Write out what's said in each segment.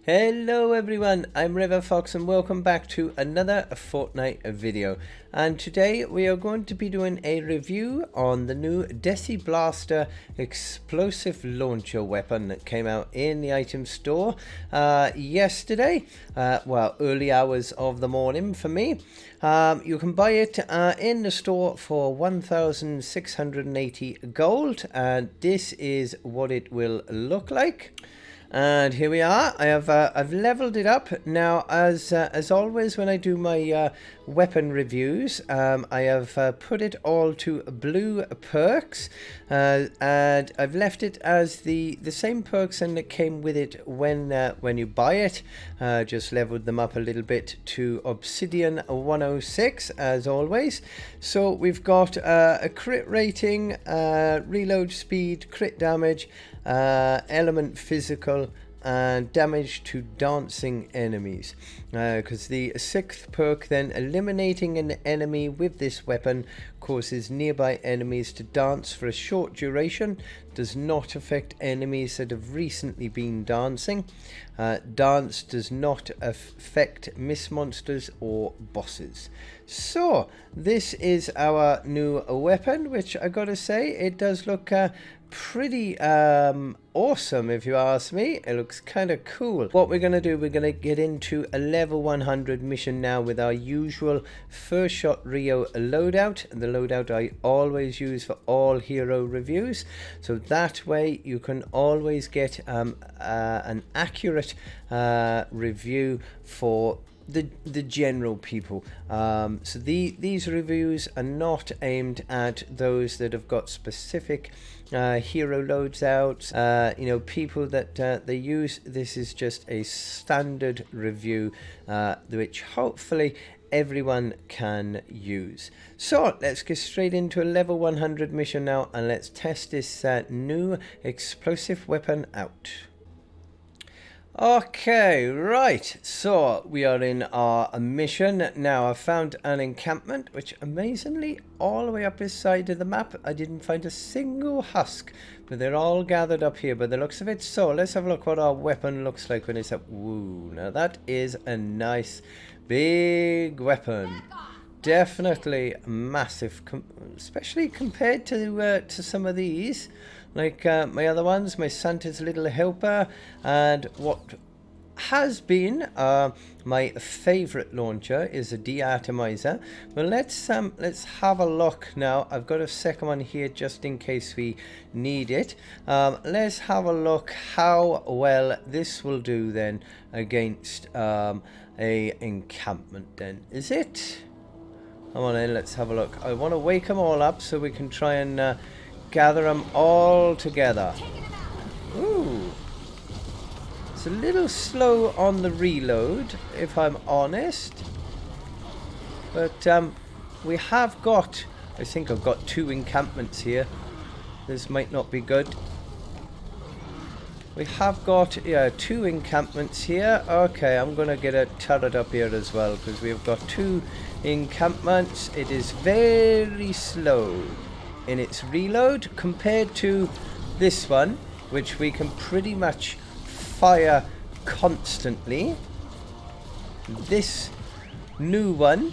Hello everyone, I'm RiverFox and welcome back to another Fortnite video. And today we are going to be doing a review on the new Deciblaster explosive launcher weapon that came out in the item store yesterday. Well, early hours of the morning for me. You can buy it in the store for 1,680 gold, and this is what it will look like. And here we are. I've leveled it up now. As always, when I do my weapon reviews, I have put it all to blue perks, and I've left it as the same perks and that came with it when you buy it. Just leveled them up a little bit to Obsidian 106 as always. So we've got a crit rating, reload speed, crit damage, element physical, and damage to dancing enemies, because the sixth perk then, eliminating an enemy with this weapon causes nearby enemies to dance for a short duration, does not affect enemies that have recently been dancing. Dance does not affect miss monsters or bosses. So this is our new weapon, which I gotta say, it does look pretty awesome if you ask me. It looks kind of cool. What we're gonna do, we're gonna get into a level 100 mission now with our usual first shot Rio loadout, the loadout I always use for all hero reviews, so that way you can always get an accurate review for the general people. So these reviews are not aimed at those that have got specific hero loads out, people that they use. This is just a standard review which hopefully everyone can use. So let's get straight into a level 100 mission now, and let's test this new explosive weapon out. Okay, right, so we are in our mission now. I found an encampment, which amazingly, all the way up this side of the map, I didn't find a single husk, but they're all gathered up here by the looks of it. So let's have a look what our weapon looks like when it's up. Woo, now that is a nice big weapon. Definitely massive, especially compared to some of these. Like my other ones, my Santa's Little Helper, and what has been my favorite launcher is a De-Atomizer. Well, let's have a look now. I've got a second one here just in case we need it. Let's have a look how well this will do then against a encampment. Then is it? Come on in, let's have a look. I want to wake them all up so we can try and gather them all together. Ooh. It's a little slow on the reload, if I'm honest. But we have got, I think I've got 2 encampments here. This might not be good. We have got 2 encampments here. Okay, I'm going to get a turret up here as well, because we've got 2 encampments. It is very slow in its reload compared to this one, which we can pretty much fire constantly. This new one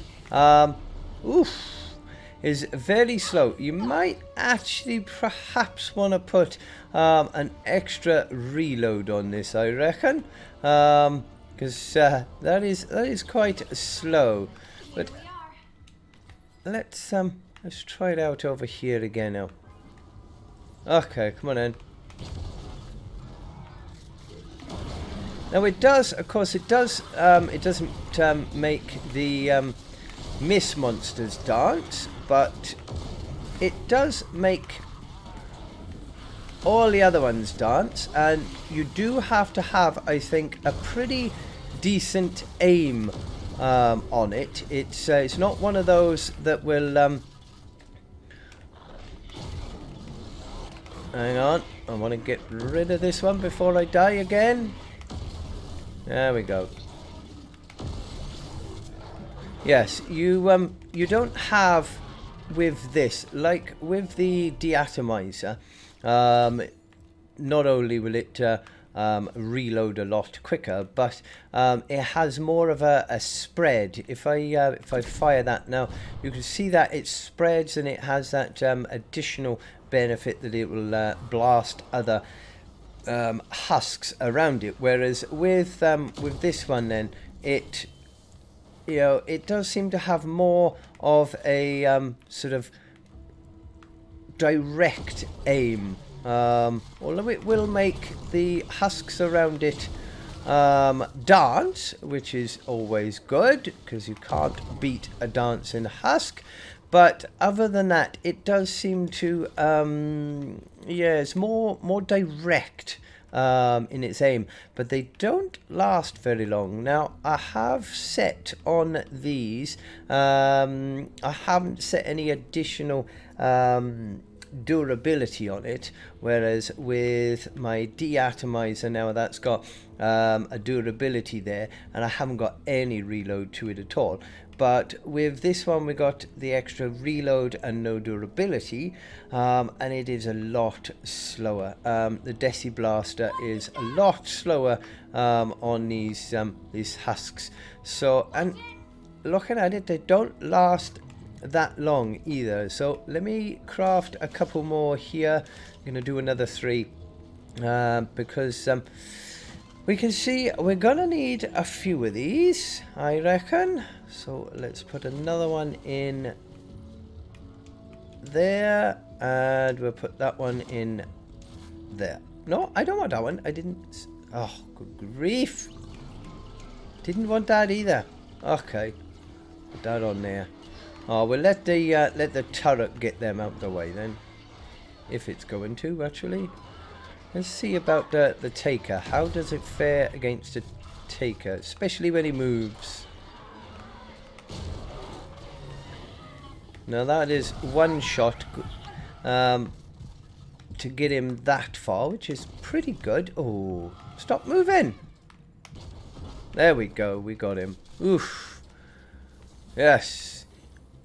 is very slow. You might actually perhaps want to put an extra reload on this, I reckon, because that is quite slow. But let's try it out over here again now. Okay, come on in. Now it does, of course, it doesn't make the miss monsters dance, but it does make all the other ones dance, and you do have to have, I think, a pretty decent aim on it. It's not one of those that will hang on, I want to get rid of this one before I die again. There we go. Yes, you don't have with this, like with the De-Atomizer, not only will it reload a lot quicker, but it has more of a spread. If I fire that now, you can see that it spreads, and it has that additional benefit that it will blast other husks around it. Whereas with this one, then it it does seem to have more of a sort of direct aim. Although it will make the husks around it dance, which is always good, because you can't beat a dancing husk. But other than that, it does seem to it's more direct in its aim, but they don't last very long. Now, I have set on these, I haven't set any additional durability on it, whereas with my De-Atomizer now, that's got a durability there, and I haven't got any reload to it at all. But with this one, we got the extra reload and no durability, and it is a lot slower. The Deciblaster is a lot slower on these husks. So, and looking at it, they don't last that long either. So let me craft a couple more here. I'm gonna do another 3 because we can see we're gonna need a few of these, I reckon. So let's put another one in there, and we'll put that one in there. No, I don't want that one. I didn't. Oh, good grief! Didn't want that either. Okay, put that on there. Oh, we'll let the turret get them out of the way then, if it's going to actually. Let's see about the taker. How does it fare against a taker, especially when he moves? Now that is one shot to get him that far, which is pretty good. Oh, stop moving! There we go. We got him. Oof. Yes.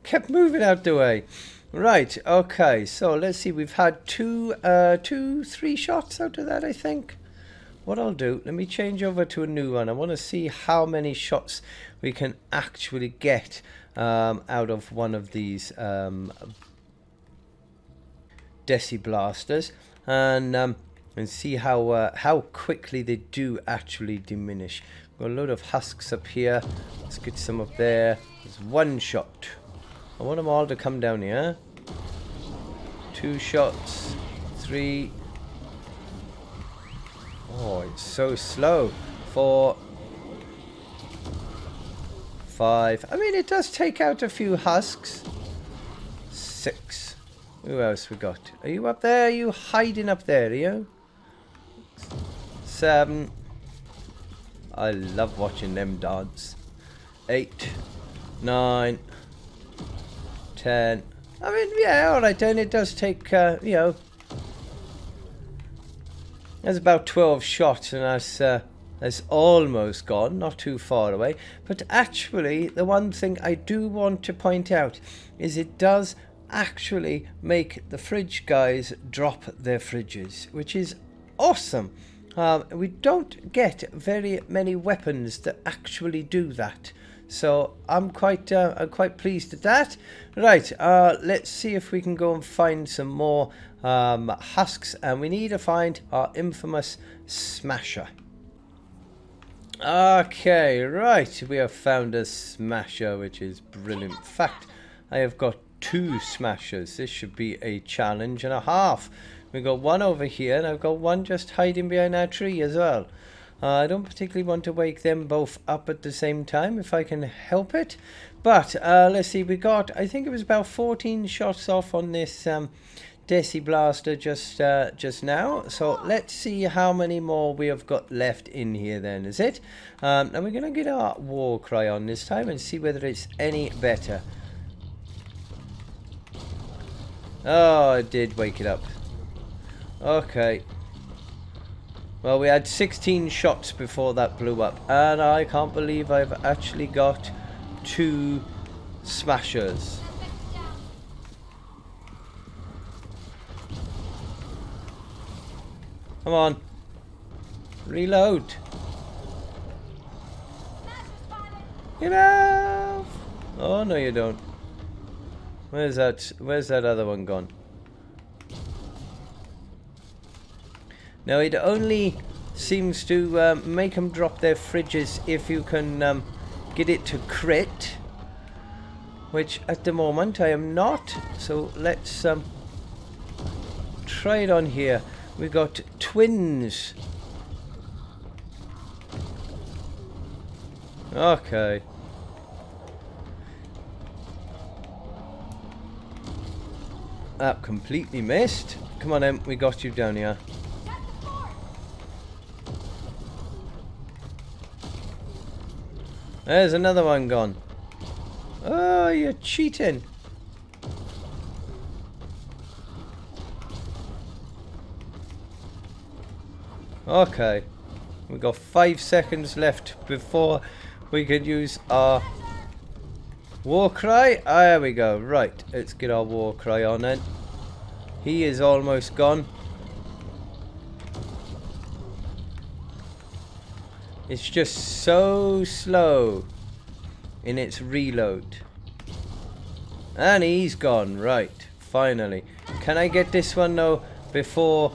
Kept moving out the way. Right, okay, so let's see, we've had 3 shots out of that, I think. What I'll do, let me change over to a new one. I want to see how many shots we can actually get out of one of these Deciblasters, and see how quickly they do actually diminish. Got a load of husks up here. Let's get some up there. There's 1 shot. I want them all to come down here. 2 shots. 3. Oh, it's so slow. 4. 5. I mean, it does take out a few husks. 6. Who else we got? Are you up there? Are you hiding up there, are you? 7. I love watching them dance. 8. 9. 10. I mean, yeah, alright then, it does take, there's about 12 shots, and that's almost gone, not too far away. But actually, the one thing I do want to point out is it does actually make the fridge guys drop their fridges, which is awesome. We don't get very many weapons that actually do that. So I'm quite pleased at that. Right, let's see if we can go and find some more husks, and we need to find our infamous smasher. Okay, right, we have found a smasher, which is brilliant. In fact, I have got 2 smashers. This should be a challenge and a half. We got 1 over here, and I've got 1 just hiding behind that tree as well. I don't particularly want to wake them both up at the same time if I can help it. But let's see, we got, I think it was about 14 shots off on this Deciblaster just now. So let's see how many more we have got left in here then, is it? And we're going to get our war cry on this time and see whether it's any better. Oh, I did wake it up. Okay. Well, we had 16 shots before that blew up, and I can't believe I've actually got 2 smashers. Come on. Reload. Get out! Oh, no you don't. Where's that other one gone? Now it only seems to make them drop their fridges if you can get it to crit. Which at the moment I am not. So let's try it on here. We got twins. Okay. That completely missed. Come on, Em, we got you down here. There's another one gone. Oh, you're cheating. Okay. We've got 5 seconds left before we could use our war cry. There we go. Right, let's get our war cry on then. He is almost gone. It's just so slow in its reload. And he's gone. Right, finally. Can I get this one though before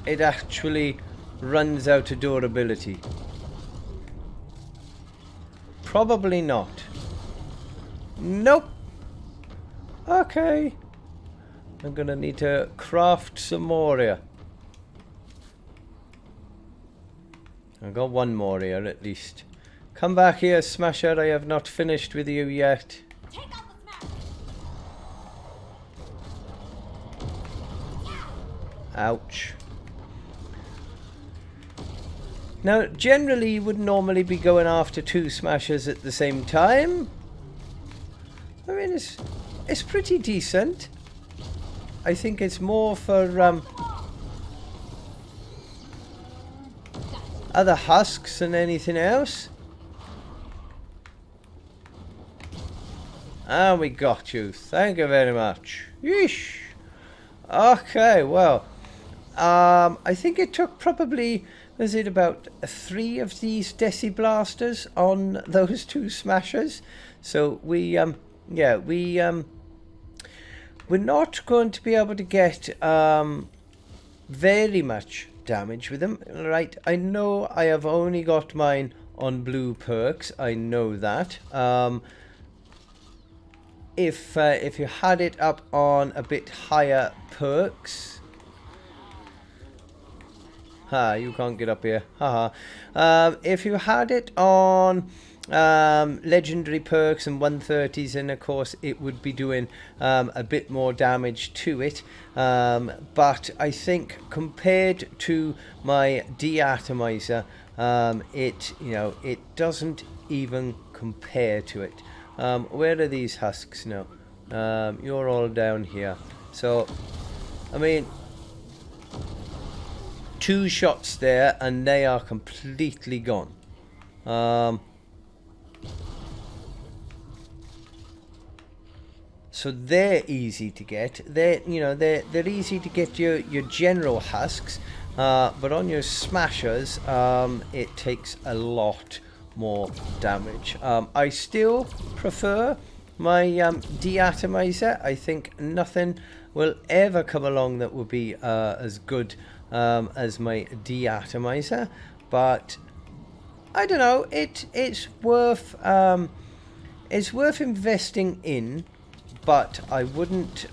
it actually runs out of durability? Probably not. Nope. Okay. I'm gonna need to craft some more here. I've got one more here at least. Come back here, Smasher. I have not finished with you yet. Ouch. Now, generally, you would normally be going after 2 smashers at the same time. I mean, it's pretty decent. I think it's more for other husks than anything else. And we got you. Thank you very much. Yeesh. Okay, well, I think it took probably, was it about 3 of these Deciblasters on those 2 smashers? So we're not going to be able to get very much damage with them. Right, I know I have only got mine on blue perks. I know that. If you had it up on a bit higher perks. You can't get up here. If you had it on legendary perks and 130s, and of course it would be doing a bit more damage to it. But I think compared to my De-Atomizer, it doesn't even compare to it. Where are these husks now? You're all down here. So, I mean, 2 shots there and they are completely gone. So they're easy to get. They're easy to get your general husks, but on your smashers, it takes a lot more damage. I still prefer my De-Atomizer. I think nothing will ever come along that will be as good as my De-Atomizer, but I don't know. It's worth investing in, but I wouldn't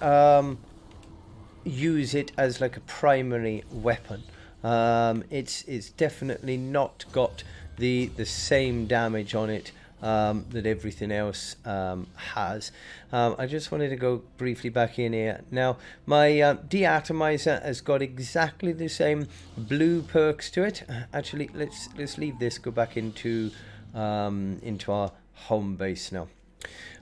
use it as like a primary weapon. It's definitely not got the same damage on it that everything else has. I just wanted to go briefly back in here. Now, my De-Atomizer has got exactly the same blue perks to it. Actually, let's leave this, go back into our home base now.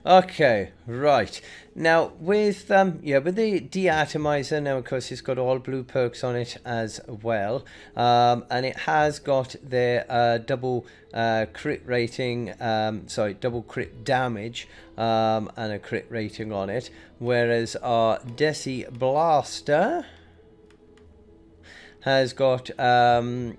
Okay, right. Now with the De-Atomizer, now of course it's got all blue perks on it as well, and it has got their double crit rating, double crit damage, and a crit rating on it, whereas our Deciblaster has got 1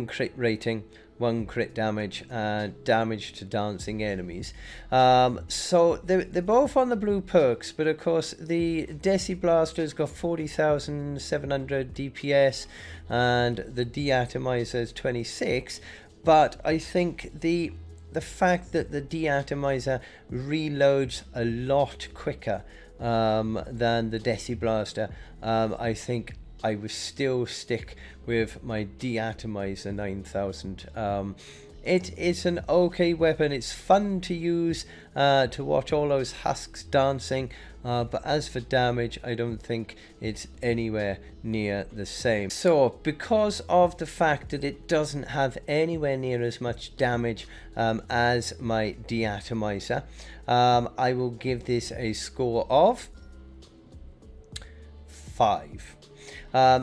crit rating, 1 crit damage, and damage to dancing enemies. So they're both on the blue perks, but of course the Deciblaster's got 40,700 DPS and the De-Atomizer is 26. But I think the fact that the De-Atomizer reloads a lot quicker than the Deciblaster, I think I would still stick with my De-Atomizer 9000. It's an okay weapon. It's fun to use to watch all those husks dancing, but as for damage, I don't think it's anywhere near the same. So because of the fact that it doesn't have anywhere near as much damage as my De-Atomizer, I will give this a score of 5.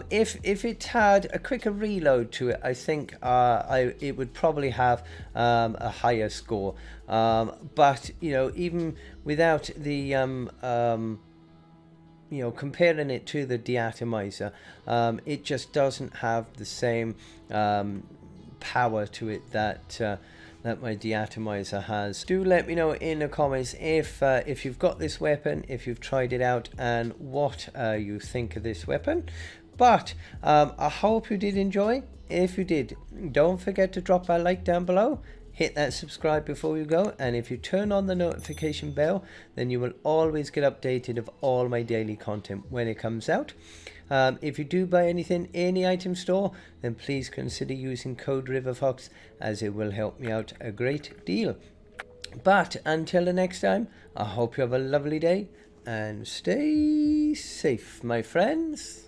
If it had a quicker reload to it, I think it would probably have a higher score. But even without the comparing it to the De-Atomizer, it just doesn't have the same power to it that my De-Atomizer has. Do let me know in the comments if you've got this weapon, if you've tried it out, and what you think of this weapon. But I hope you did enjoy. If you did, don't forget to drop a like down below. Hit that subscribe before you go, and if you turn on the notification bell, then you will always get updated of all my daily content when it comes out. If you do buy anything in the item store, then please consider using code RiverFox, as it will help me out a great deal. But until the next time, I hope you have a lovely day and stay safe, my friends.